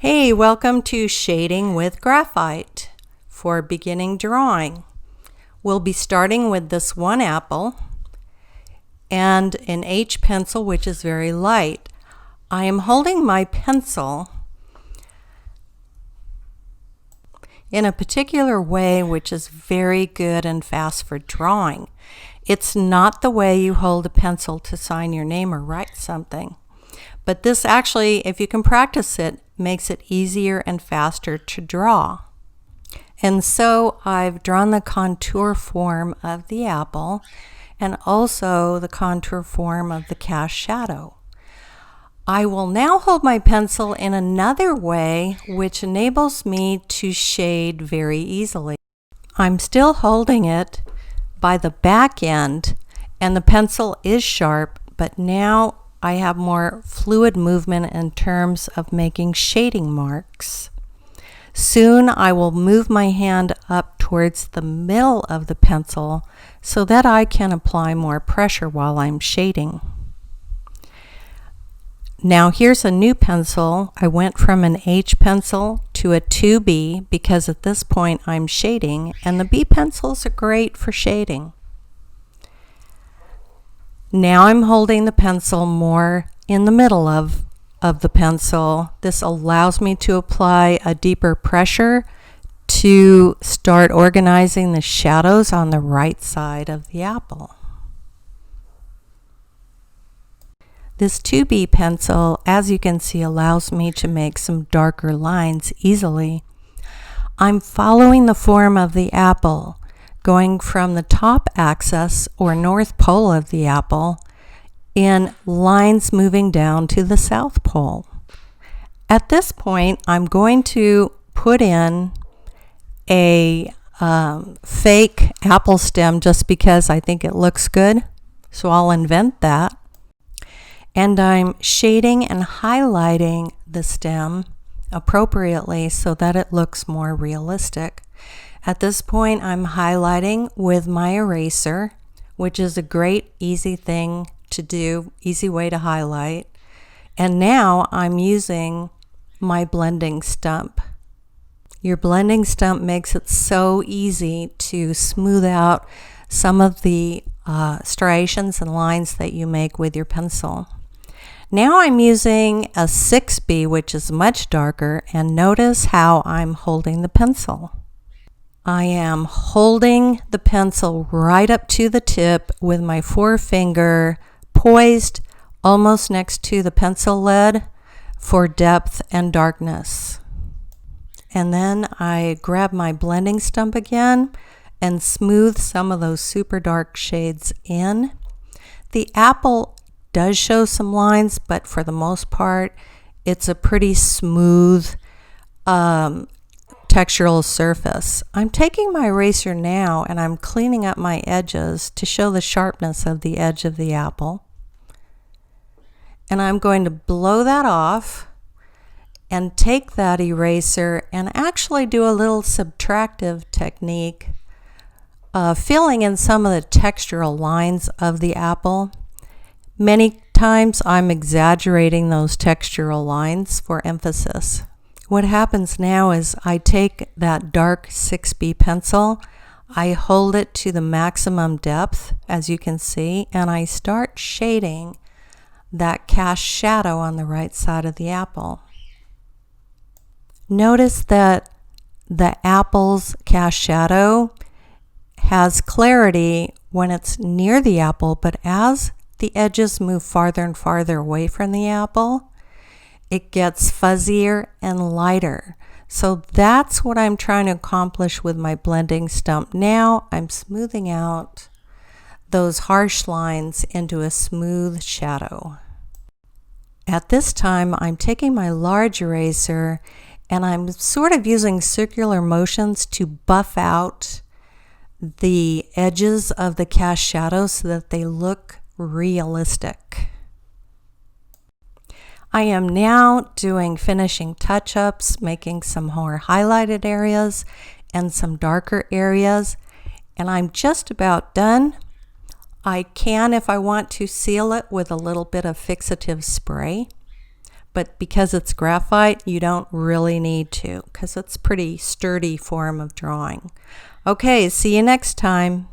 Hey, welcome to Shading with Graphite for beginning drawing. We'll be starting with this one apple and an H pencil, which is very light. I am holding my pencil in a particular way which is very good and fast for drawing. It's not the way you hold a pencil to sign your name or write something. But this actually, if you can practice it, makes it easier and faster to draw. And so I've drawn the contour form of the apple and also the contour form of the cast shadow. I will now hold my pencil in another way which enables me to shade very easily. I'm still holding it by the back end and the pencil is sharp, but now I have more fluid movement in terms of making shading marks. Soon I will move my hand up towards the middle of the pencil so that I can apply more pressure while I'm shading. Now here's a new pencil. I went from an H pencil to a 2B because at this point I'm shading, and the B pencils are great for shading. Now I'm holding the pencil more in the middle of the pencil. This allows me to apply a deeper pressure to start organizing the shadows on the right side of the apple. This 2B pencil, as you can see, allows me to make some darker lines easily. I'm following the form of the apple, going from the top axis or north pole of the apple in lines moving down to the south pole. At this point, I'm going to put in a fake apple stem just because I think it looks good. So I'll invent that. And I'm shading and highlighting the stem appropriately so that it looks more realistic. At this point, I'm highlighting with my eraser, which is a great, easy thing to do, easy way to highlight. And now I'm using my blending stump. Your blending stump makes it so easy to smooth out some of the striations and lines that you make with your pencil. Now I'm using a 6B, which is much darker, and notice how I'm holding the pencil. I am holding the pencil right up to the tip with my forefinger poised almost next to the pencil lead for depth and darkness. And then I grab my blending stump again and smooth some of those super dark shades in. The apple does show some lines, but for the most part, it's a pretty smooth textural surface. I'm taking my eraser now and I'm cleaning up my edges to show the sharpness of the edge of the apple. And I'm going to blow that off and take that eraser and actually do a little subtractive technique, filling in some of the textural lines of the apple. Many times I'm exaggerating those textural lines for emphasis. What happens now is I take that dark 6B pencil, I hold it to the maximum depth, as you can see, and I start shading that cast shadow on the right side of the apple. Notice that the apple's cast shadow has clarity when it's near the apple, but as the edges move farther and farther away from the apple, it gets fuzzier and lighter. So that's what I'm trying to accomplish with my blending stump. Now I'm smoothing out those harsh lines into a smooth shadow. At this time, I'm taking my large eraser and I'm sort of using circular motions to buff out the edges of the cast shadow so that they look realistic. I am now doing finishing touch-ups, making some more highlighted areas and some darker areas, and I'm just about done. I can, if I want to, seal it with a little bit of fixative spray, but because it's graphite, you don't really need to because it's pretty sturdy form of drawing. Okay, see you next time.